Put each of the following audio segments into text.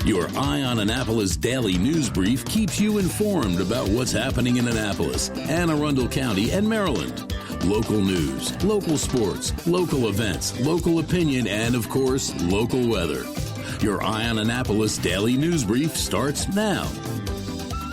Your Eye on Annapolis daily news brief keeps you informed about what's happening in Annapolis, Arundel County, and Maryland. Local news, local sports, local events, local opinion, and, of course, local weather. Your Eye on Annapolis daily news brief starts now.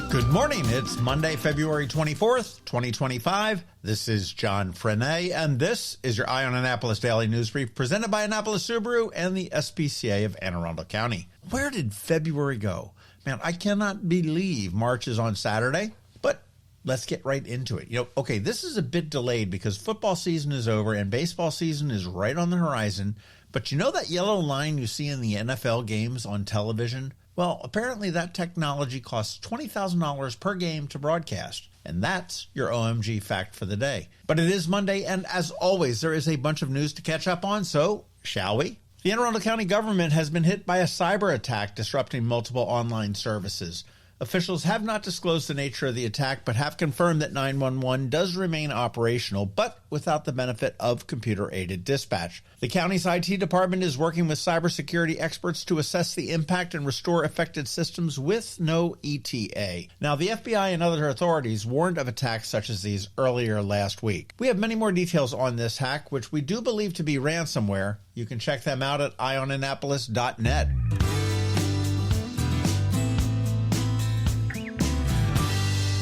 Good morning. It's Monday, February 24th, 2025. This is John Frenaye, and this is your Eye on Annapolis daily news brief presented by Annapolis Subaru and the SPCA of Arundel County. Where did February go? Man, I cannot believe March is on Saturday, but let's get right into it. Okay, this is a bit delayed because football season is over and baseball season is right on the horizon. But you know that yellow line you see in the NFL games on television? Well, apparently that technology costs $20,000 per game to broadcast. And that's your OMG fact for the day. But it is Monday, and as always, there is a bunch of news to catch up on, so shall we? The Anne Arundel County government has been hit by a cyber attack disrupting multiple online services. Officials have not disclosed the nature of the attack, but have confirmed that 911 does remain operational, but without the benefit of computer-aided dispatch. The county's IT department is working with cybersecurity experts to assess the impact and restore affected systems with no ETA. Now, the FBI and other authorities warned of attacks such as these earlier last week. We have many more details on this hack, which we do believe to be ransomware. You can check them out at eyeonannapolis.net.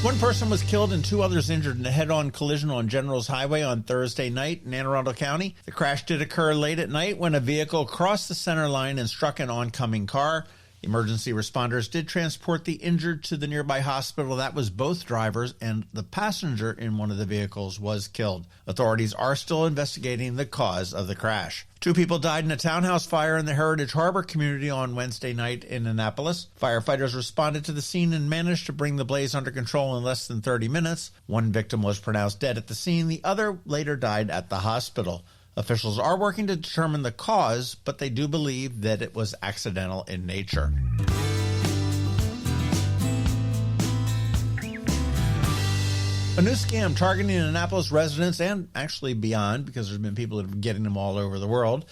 One person was killed and two others injured in a head-on collision on Generals Highway on Thursday night in Anne Arundel County. The crash did occur late at night when a vehicle crossed the center line and struck an oncoming car. Emergency responders did transport the injured to the nearby hospital. That was both drivers, and the passenger in one of the vehicles was killed. Authorities are still investigating the cause of the crash. Two people died in a townhouse fire in the Heritage Harbor community on Wednesday night in Annapolis. Firefighters responded to the scene and managed to bring the blaze under control in less than 30 minutes. One victim was pronounced dead at the scene. The other later died at the hospital. Officials are working to determine the cause, but they do believe that it was accidental in nature. A new scam targeting Annapolis residents and actually beyond, because there's been people that have been getting them all over the world,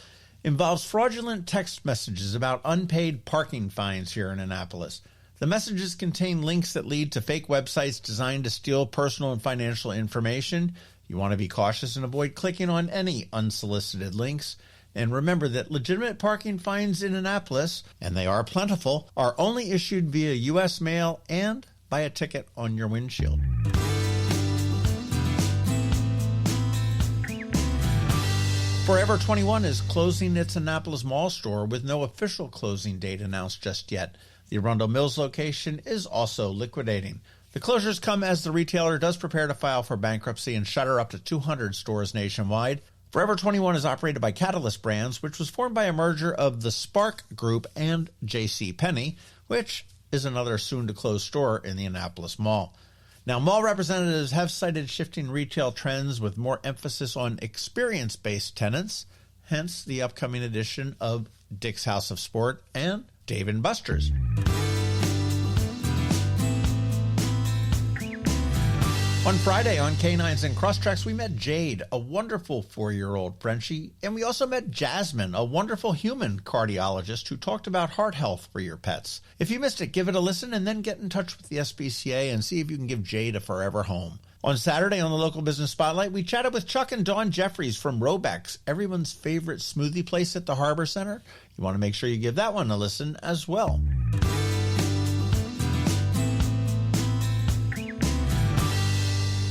involves fraudulent text messages about unpaid parking fines here in Annapolis. The messages contain links that lead to fake websites designed to steal personal and financial information. You want to be cautious and avoid clicking on any unsolicited links. And remember that legitimate parking fines in Annapolis, and they are plentiful, are only issued via U.S. mail and by a ticket on your windshield. Forever 21 is closing its Annapolis Mall store with no official closing date announced just yet. The Arundel Mills location is also liquidating. The closures come as the retailer does prepare to file for bankruptcy and shutter up to 200 stores nationwide. Forever 21 is operated by Catalyst Brands, which was formed by a merger of the Spark Group and J.C. Penney, which is another soon-to-close store in the Annapolis Mall. Now, mall representatives have cited shifting retail trends with more emphasis on experience-based tenants, hence the upcoming edition of Dick's House of Sport and Dave & Buster's. On Friday on Canines and Crosstracks, we met Jade, a wonderful 4-year-old Frenchie, and we also met Jasmine, a wonderful human cardiologist who talked about heart health for your pets. If you missed it, give it a listen and then get in touch with the SPCA and see if you can give Jade a forever home. On Saturday on the Local Business Spotlight, we chatted with Chuck and Dawn Jeffries from Robex, everyone's favorite smoothie place at the Harbor Center. You want to make sure you give that one a listen as well.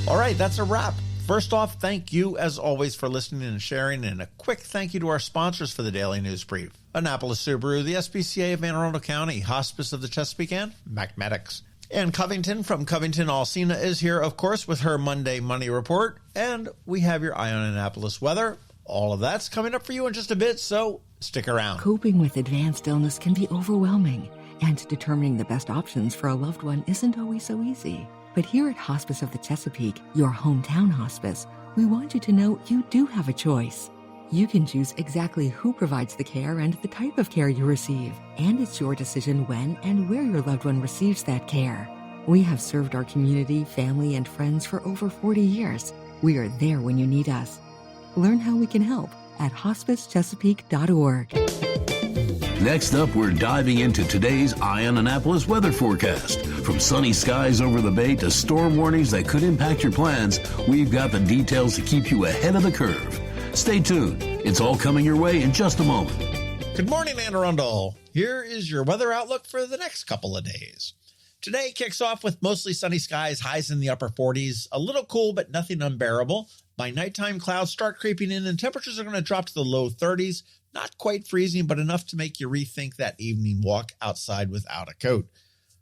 All right, that's a wrap. First off, thank you, as always, for listening and sharing, and a quick thank you to our sponsors for the Daily News Brief. Annapolis Subaru, the SPCA of Anne Arundel County, Hospice of the Chesapeake, and Mathematics. And Covington from CovingtonAlsina is here, of course, with her Monday Money Report, and we have your Eye on Annapolis weather. All of that's coming up for you in just a bit, so stick around. Coping with advanced illness can be overwhelming, and determining the best options for a loved one isn't always so easy. But here at Hospice of the Chesapeake, your hometown hospice, we want you to know you do have a choice. You can choose exactly who provides the care and the type of care you receive, and it's your decision when and where your loved one receives that care. We have served our community, family, and friends for over 40 years. We are there when you need us. Learn how we can help at hospicechesapeake.org. Next up, we're diving into today's Eye on Annapolis weather forecast. From sunny skies over the bay to storm warnings that could impact your plans, we've got the details to keep you ahead of the curve. Stay tuned. It's all coming your way in just a moment. Good morning, Anne Arundel. Here is your weather outlook for the next couple of days. Today kicks off with mostly sunny skies, highs in the upper 40s, a little cool, but nothing unbearable. By nighttime, clouds start creeping in and temperatures are going to drop to the low 30s. Not quite freezing, but enough to make you rethink that evening walk outside without a coat.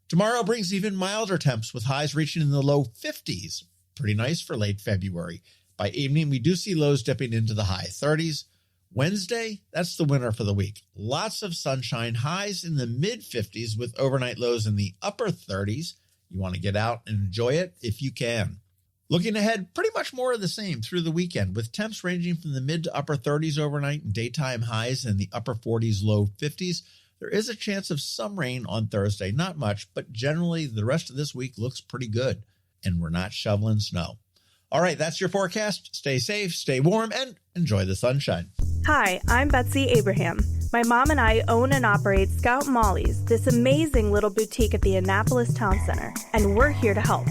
Tomorrow brings even milder temps with highs reaching in the low 50s. Pretty nice for late February. By evening, we do see lows dipping into the high 30s. Wednesday, that's the winner for the week. Lots of sunshine, highs in the mid-50s with overnight lows in the upper 30s. You want to get out and enjoy it if you can. Looking ahead, pretty much more of the same through the weekend, with temps ranging from the mid to upper 30s overnight and daytime highs in the upper 40s, low 50s. There is a chance of some rain on Thursday, not much, but generally the rest of this week looks pretty good, and we're not shoveling snow. All right, that's your forecast. Stay safe, stay warm, and enjoy the sunshine. Hi, I'm Betsy Abraham. My mom and I own and operate Scout Molly's, this amazing little boutique at the Annapolis Town Center, and we're here to help.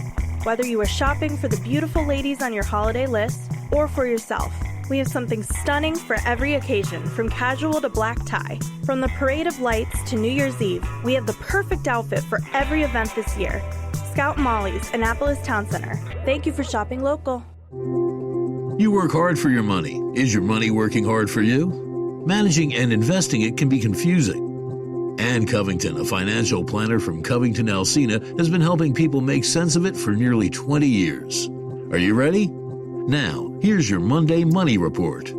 Whether you are shopping for the beautiful ladies on your holiday list or for yourself, we have something stunning for every occasion, from casual to black tie. From the Parade of Lights to New Year's Eve, we have the perfect outfit for every event this year. Scout Molly's, Annapolis Town Center. Thank you for shopping local. You work hard for your money. Is your money working hard for you? Managing and investing it can be confusing. Ann Covington, a financial planner from CovingtonAlsina, has been helping people make sense of it for nearly 20 years. Are you ready? Now, here's your Monday Money Report.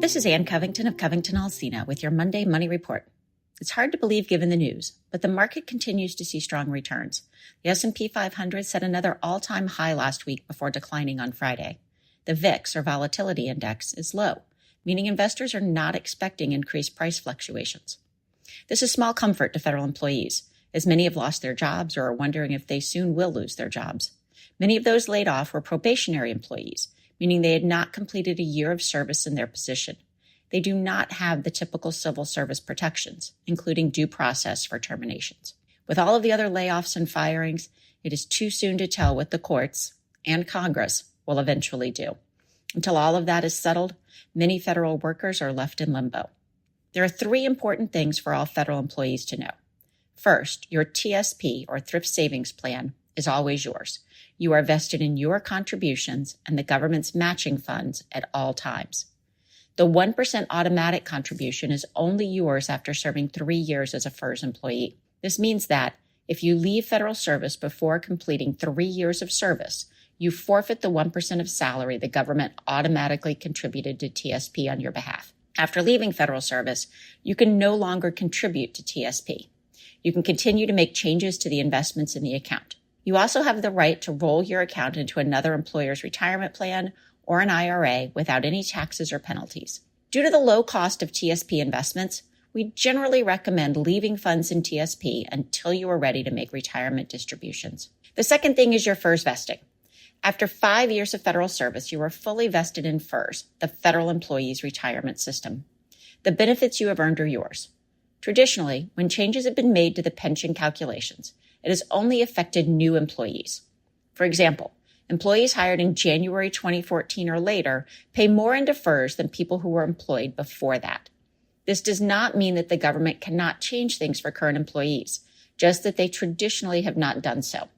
This is Ann Covington of CovingtonAlsina with your Monday Money Report. It's hard to believe given the news, but the market continues to see strong returns. The S&P 500 set another all-time high last week before declining on Friday. The VIX, or Volatility Index, is low, meaning investors are not expecting increased price fluctuations. This is small comfort to federal employees, as many have lost their jobs or are wondering if they soon will lose their jobs. Many of those laid off were probationary employees, meaning they had not completed a year of service in their position. They do not have the typical civil service protections, including due process for terminations. With all of the other layoffs and firings, it is too soon to tell what the courts and Congress will eventually do. Until all of that is settled, many federal workers are left in limbo. There are three important things for all federal employees to know. First, your TSP, or Thrift Savings Plan, is always yours. You are vested in your contributions and the government's matching funds at all times. The 1% automatic contribution is only yours after serving 3 years as a FERS employee. This means that if you leave federal service before completing 3 years of service, you forfeit the 1% of salary the government automatically contributed to TSP on your behalf. After leaving federal service, you can no longer contribute to TSP. You can continue to make changes to the investments in the account. You also have the right to roll your account into another employer's retirement plan or an IRA without any taxes or penalties. Due to the low cost of TSP investments, we generally recommend leaving funds in TSP until you are ready to make retirement distributions. The second thing is your FERS vesting. After 5 years of federal service, you are fully vested in FERS, the Federal Employees Retirement System. The benefits you have earned are yours. Traditionally, when changes have been made to the pension calculations, it has only affected new employees. For example, employees hired in January 2014 or later pay more into FERS than people who were employed before that. This does not mean that the government cannot change things for current employees, just that they traditionally have not done so.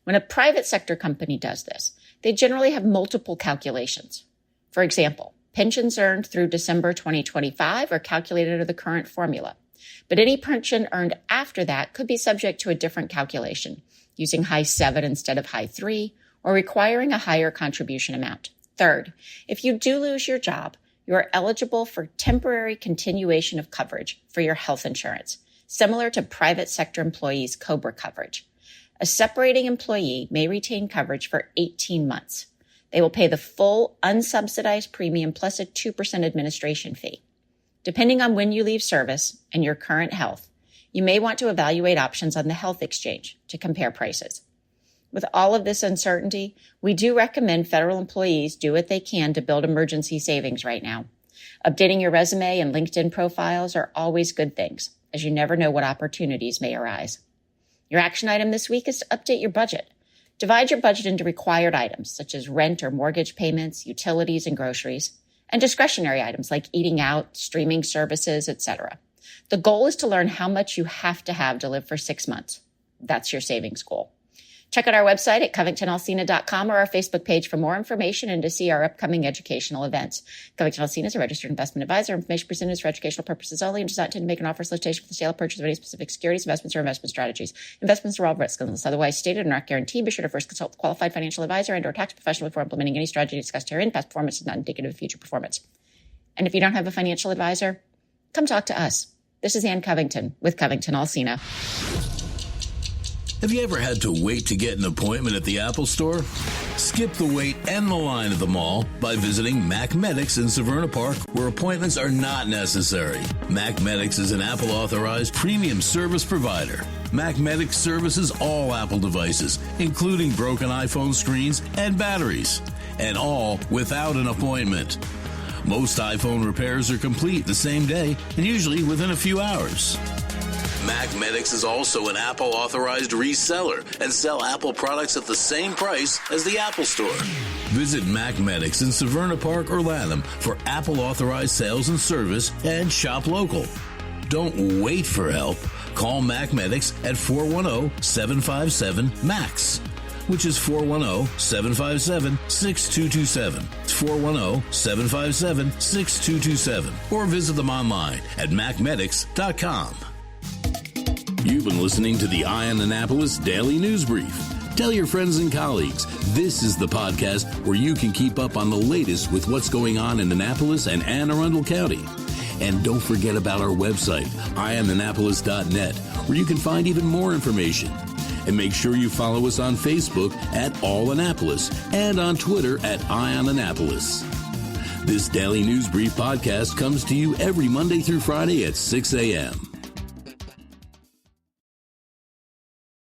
When a private sector company does this, they generally have multiple calculations. For example, pensions earned through December 2025 are calculated under the current formula, but any pension earned after that could be subject to a different calculation, using high 7 instead of high 3, or requiring a higher contribution amount. Third, if you do lose your job, you are eligible for temporary continuation of coverage for your health insurance, similar to private sector employees' COBRA coverage. A separating employee may retain coverage for 18 months. They will pay the full unsubsidized premium plus a 2% administration fee. Depending on when you leave service and your current health, you may want to evaluate options on the health exchange to compare prices. With all of this uncertainty, we do recommend federal employees do what they can to build emergency savings right now. Updating your resume and LinkedIn profiles are always good things, as you never know what opportunities may arise. Your action item this week is to update your budget. Divide your budget into required items, such as rent or mortgage payments, utilities and groceries, and discretionary items like eating out, streaming services, etc. The goal is to learn how much you have to live for 6 months. That's your savings goal. Check out our website at CovingtonAlsina.com or our Facebook page for more information and to see our upcoming educational events. CovingtonAlsina is a registered investment advisor. Information presented is for educational purposes only and does not intend to make an offer, solicitation for the sale or purchase of any specific securities, investments, or investment strategies. Investments involve risk unless otherwise stated and are not guaranteed. Be sure to first consult with a qualified financial advisor and/or tax professional before implementing any strategy discussed herein. Past performance is not indicative of future performance. And if you don't have a financial advisor, come talk to us. This is Ann Covington with CovingtonAlsina. Have you ever had to wait to get an appointment at the Apple Store? Skip the wait and the line at the mall by visiting Mac Medics in Severna Park, where appointments are not necessary. Mac Medics is an Apple-authorized premium service provider. Mac Medics services all Apple devices, including broken iPhone screens and batteries, and all without an appointment. Most iPhone repairs are complete the same day and usually within a few hours. Mac Medics is also an Apple-authorized reseller and sell Apple products at the same price as the Apple Store. Visit Mac Medics in Severna Park or Lanham for Apple-authorized sales and service and shop local. Don't wait for help. Call Mac Medics at 410-757-MAX, which is 410-757-6227. It's 410-757-6227. Or visit them online at macmedics.com. You've been listening to the Eye on Annapolis Daily News Brief. Tell your friends and colleagues, this is the podcast where you can keep up on the latest with what's going on in Annapolis and Anne Arundel County. And don't forget about our website, eyeonannapolis.net, where you can find even more information. And make sure you follow us on Facebook at All Annapolis and on Twitter at Eye on Annapolis. This Daily News Brief podcast comes to you every Monday through Friday at 6 a.m.